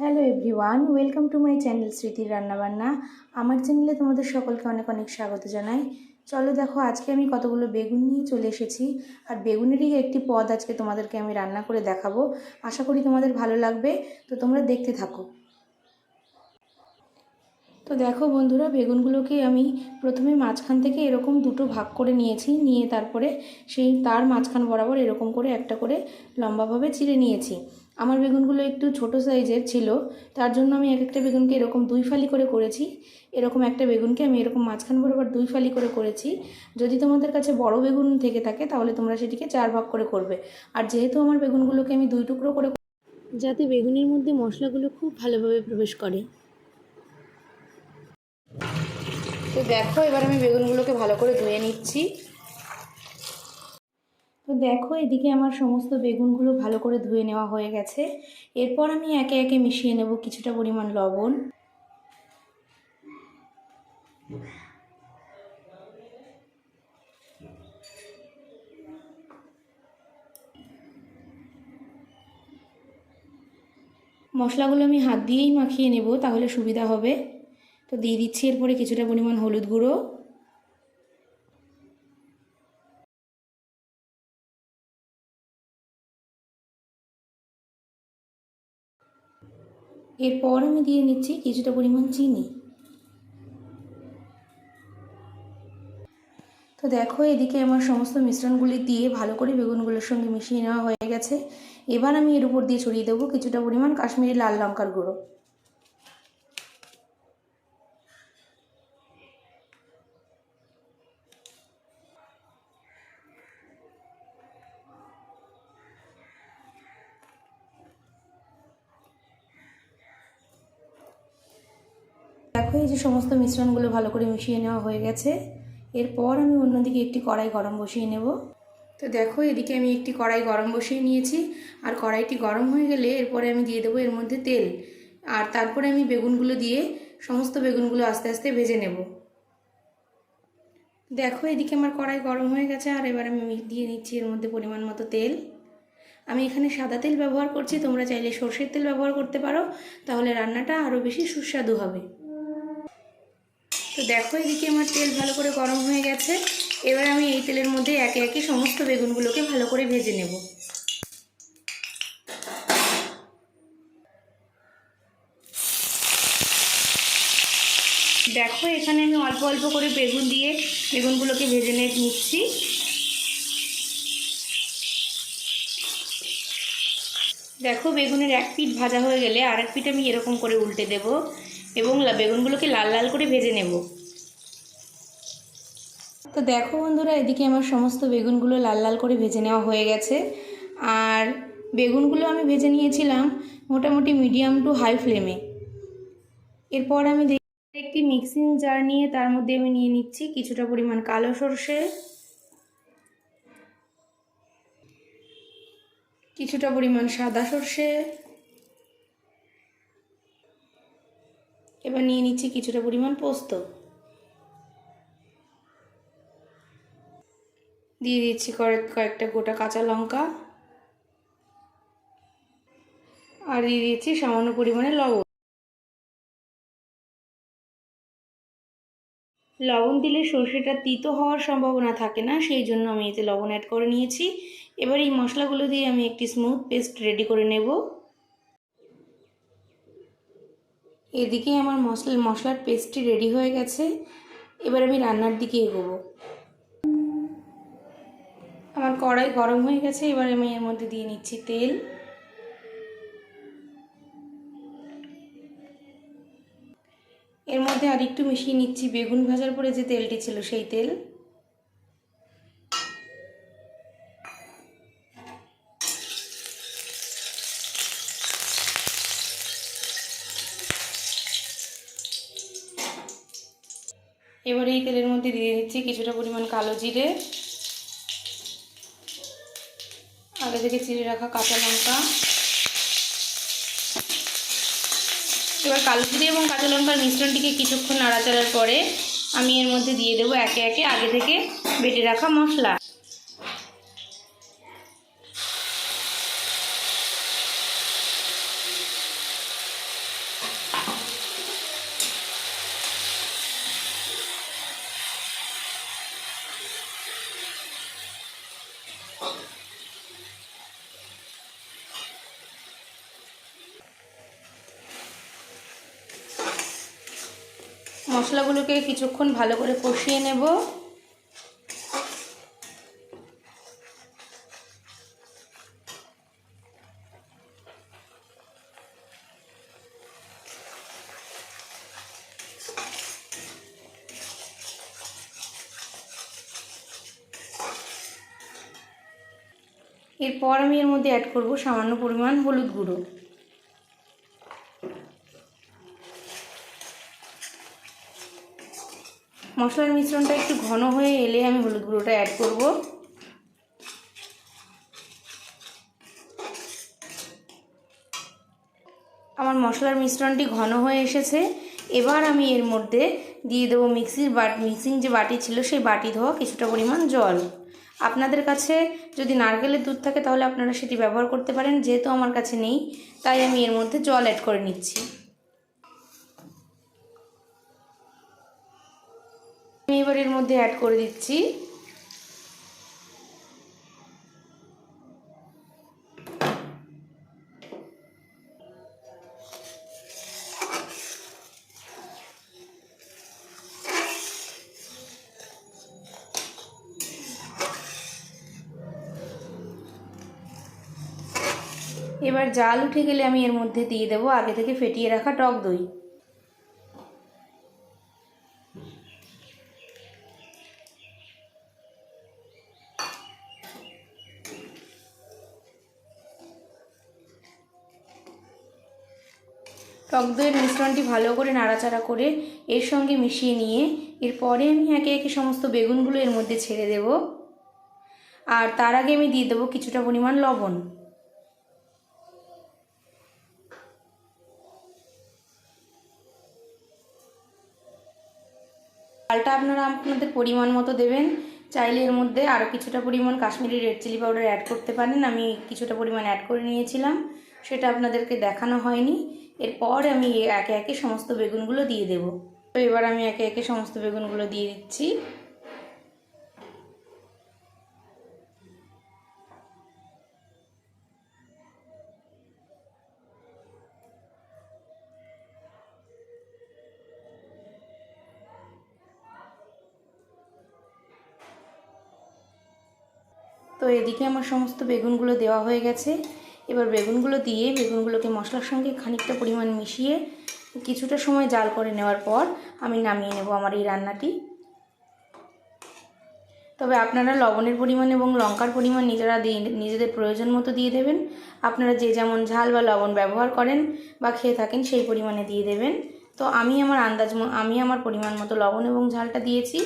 Hello everyone, welcome to my channel স্মৃতির রান্নাবান্না। আমার চ্যানেলে তোমাদের সকলকে অনেক অনেক স্বাগত জানাই। চলো দেখো, আজকে আমি কতগুলো বেগুন নিয়ে চলে এসেছি, আর বেগুনেরই একটি পদ আজকে তোমাদেরকে আমি রান্না করে দেখাবো। আশা করি তোমাদের ভালো লাগবে, তো তোমরা দেখতে থাকো। তো দেখো বন্ধুরা, বেগুনগুলোকে আমি প্রথমে মাঝখান থেকে এরকম দুটো ভাগ করে নিয়েছি, নিয়ে তারপরে তার মাঝখান বরাবর এরকম করে একটা করে লম্বাভাবে চিড়ে নিয়েছি। আমার বেগুনগুলো একটু ছোট সাইজের ছিল, তার জন্য আমি এক একটা বেগুনকে এরকম দুই ফালি করে করেছি। এরকম একটা বেগুনকে আমি এরকম মাঝখান বরাবর দুই ফালি করে করেছি। যদি তোমাদের কাছে বড় বেগুন থেকে থাকে তাহলে তোমরা সেটিকে 4 ভাগ করে করবে। আর যেহেতু আমার বেগুনগুলোকে আমি 2 টুকরো করে, যাতে বেগুনের মধ্যে মশলাগুলো খুব ভালোভাবে প্রবেশ করে। তো দেখো, এবার আমি বেগুনগুলোকে ভালো করে ধুয়ে নিচ্ছি। তো দেখো, এদিকে আমার সমস্ত বেগুনগুলো ভালো করে ধুয়ে নেওয়া হয়ে গেছে। এরপর আমি একে একে মিশিয়ে নেব কিছুটা পরিমাণ লবণ, মশলাগুলো আমি হাত দিয়েই মাখিয়ে নেব, তাহলে সুবিধা হবে। তো দিয়ে দিচ্ছি এরপরে কিছুটা পরিমাণ হলুদ গুঁড়ো, এরপর আমি দিয়ে নিচ্ছি কিছুটা পরিমাণ চিনি। তো দেখো, এদিকে আমার সমস্ত মিশ্রণগুলি দিয়ে ভালো করে বেগুনগুলোর সঙ্গে মিশিয়ে নেওয়া হয়ে গেছে। এবার আমি এর উপর দিয়ে ছড়িয়ে দেবো কিছুটা পরিমাণ কাশ্মীরি লাল লঙ্কার গুঁড়ো। দেখো, এই যে সমস্ত মিশ্রণগুলো ভালো করে মিশিয়ে নেওয়া হয়ে গেছে। এরপর আমি অন্যদিকে একটি কড়াই গরম বসিয়ে নেব। তো দেখো, এদিকে আমি একটি কড়াই গরম বসিয়ে নিয়েছি, আর কড়াইটি গরম হয়ে গেলে এরপরে আমি দিয়ে দেবো এর মধ্যে তেল, আর তারপরে আমি বেগুনগুলো দিয়ে সমস্ত বেগুনগুলো আস্তে আস্তে ভেজে নেব। দেখো, এদিকে আমার কড়াই গরম হয়ে গেছে, আর এবার আমি দিয়ে নিচ্ছি এর মধ্যে পরিমাণ মতো তেল। আমি এখানে সাদা তেল ব্যবহার করছি, তোমরা চাইলে সর্ষের তেল ব্যবহার করতে পারো, তাহলে রান্নাটা আরও বেশি সুস্বাদু হবে। তো দেখো, এদিকে আমার তেল ভালো করে গরম হয়ে গেছে। এবার আমি এই তেলের মধ্যে একে একে সমস্ত বেগুনগুলোকে ভালো করে ভেজে নেব। দেখো, এখানে আমি অল্প অল্প করে বেগুন দিয়ে বেগুনগুলোকে ভেজে নিচ্ছি। দেখো, বেগুনের এক পিঠ ভাজা হয়ে গেলে আরেক পিঠ আমি এরকম করে উল্টে দেব এবং বেগুনগুলোকে লাল লাল করে ভেজে নেব। তো দেখো বন্ধুরা, এদিকে আমার সমস্ত বেগুনগুলো লাল লাল করে ভেজে নেওয়া হয়ে গেছে। আর বেগুনগুলো আমি ভেজে নিয়েছিলাম মোটামুটি মিডিয়াম টু হাই ফ্লেমে। এরপর আমি একটি মিক্সিং জার নিয়ে তার মধ্যে আমি নিয়ে নিচ্ছি কিছুটা পরিমাণ কালো সরষে, কিছুটা পরিমাণ সাদা সরষে, এবার নিয়ে নিচ্ছি কিছুটা পরিমাণ পোস্ত, দিয়ে দিচ্ছি কয়েকটা গোটা কাঁচা লঙ্কা, আর দিয়ে দিচ্ছি সামান্য পরিমাণে লবণ। লবণ দিলে সর্ষেটা তিতো হওয়ার সম্ভাবনা থাকে না, সেই জন্য আমি এতে লবণ অ্যাড করে নিয়েছি। এবার এই মশলাগুলো দিয়ে আমি একটি স্মুথ পেস্ট রেডি করে নেব। এদিকে আমার মশলার পেস্টটি রেডি হয়ে গেছে। এবার আমি রান্নার দিকে এগোবো। আমার কড়াই গরম হয়ে গেছে, এবার আমি এর মধ্যে দিয়ে নিচ্ছি তেল। এর মধ্যে আর একটু মিশিয়ে নিচ্ছি বেগুন ভাজার পরে যে তেলটি ছিল সেই তেল। এবার এই তেলের মধ্যে দিয়ে দিচ্ছি কিছুটা পরিমাণ কালো জিরে, আগে থেকে চিড়ে রাখা কাঁচা লঙ্কা। এবার কালো জিরে এবং কাঁচা লঙ্কার মিশ্রণটিকে কিছুক্ষণ নাড়াচাড়ার পরে আমি এর মধ্যে দিয়ে দেবো একে একে আগে থেকে বেটে রাখা মশলা। মশলাগুলোকে কিছুক্ষণ ভালো করে কষিয়ে নেব। এরপর আমি এর মধ্যে অ্যাড করব সামান্য পরিমাণ হলুদ গুঁড়ো। মশলার মিশ্রণটা একটু ঘন হয়ে এলে আমি হলুদ গুঁড়োটা অ্যাড করব। আমার মশলার মিশ্রণটি ঘন হয়ে এসেছে। এবার আমি এর মধ্যে দিয়ে দেবো মিক্সিং যে বাটি ছিল সেই বাটি ধোয়া কিছুটা পরিমাণ জল। আপনাদের কাছে যদি নারকেলের দুধ থাকে তাহলে আপনারা সেটি ব্যবহার করতে পারেন, যেহেতু আমার কাছে নেই তাই আমি এর মধ্যে জল অ্যাড করে নিচ্ছি। আমি এবার এর মধ্যে অ্যাড করে দিচ্ছি এবার জাল উঠে গেলে আমি এর মধ্যে দিয়ে দেবো আগে থেকে ফেটিয়ে রাখা টক দই। টক দইয়ের মিশ্রণটি ভালো করে নাড়াচাড়া করে এর সঙ্গে মিশিয়ে নিয়ে এরপরে আমি একে একে সমস্ত বেগুনগুলো এর মধ্যে ছেড়ে দেব। আর তার আগে আমি দিয়ে দেবো কিছুটা পরিমাণ লবণ। ঝালটা আপনারা আপনাদের পরিমাণ মতো দেবেন। চাইলে এর মধ্যে আরও কিছুটা পরিমাণ Kashmiri red chilli powder add করতে পারেন। আমি কিছুটা পরিমাণ অ্যাড করে নিয়েছিলাম, সেটা আপনাদেরকে দেখানো হয়নি। এরপর আমি একে একে সমস্ত বেগুনগুলো দিয়ে দেব। তো এবার আমি একে একে সমস্ত বেগুনগুলো দিয়ে দিচ্ছি। তো এদিকে আমার সমস্ত বেগুনগুলো দেওয়া হয়ে গেছে। এবার বেগুনগুলো দিয়ে বেগুনগুলোকে মশলার সঙ্গে খানিকটা পরিমাণ মিশিয়ে কিছুটা সময় জাল করে নেওয়ার পর আমি নামিয়ে নেব আমার এই রান্নাটি। তবে আপনারা লবণের পরিমাণ এবং লঙ্কার পরিমাণ নিজেদের প্রয়োজন মতো দিয়ে দেবেন। আপনারা যে যেমন ঝাল বা লবণ ব্যবহার করেন বা খেয়ে থাকেন সেই পরিমাণে দিয়ে দেবেন। তো আমি আমার পরিমাণ মতো লবণ এবং ঝালটা দিয়েছি।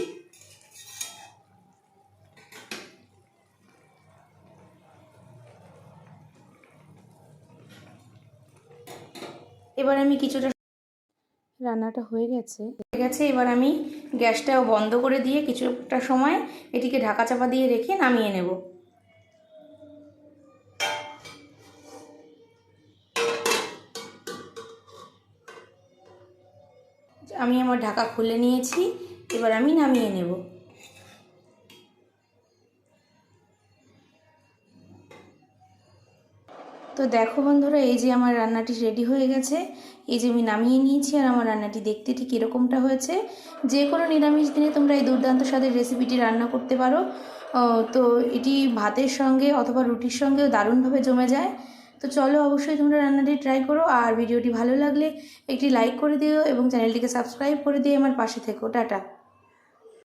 এবার আমি রান্নাটা হয়ে গেছে। এবার আমি গ্যাসটাও বন্ধ করে দিয়ে কিছুটা সময় এটিকে ঢাকা চাপা দিয়ে রেখে নামিয়ে নেব। আমি আমার ঢাকা খুলে নিয়েছি, এবার আমি নামিয়ে নেব। তো দেখো বন্ধুরা, এই যে আমার রান্নাটি রেডি হয়ে গেছে। এই যে আমি নামিয়ে নিয়েছি, আর আমার রান্নাটি দেখতে ঠিক এরকমটা হয়েছে। যে কোনো নিরামিষ দিনে তোমরা এই দুর্দান্ত স্বাদের রেসিপিটি রান্না করতে পারো। তো এটি ভাতের সঙ্গে অথবা রুটির সঙ্গেও দারুণভাবে জমে যায়। তো চলো, অবশ্যই তোমরা রান্নাটি ট্রাই করো। আর ভিডিওটি ভালো লাগলে একটি লাইক করে দিও এবং চ্যানেলটিকে সাবস্ক্রাইব করে দিয়ে আমার পাশে থেকো। টাটা।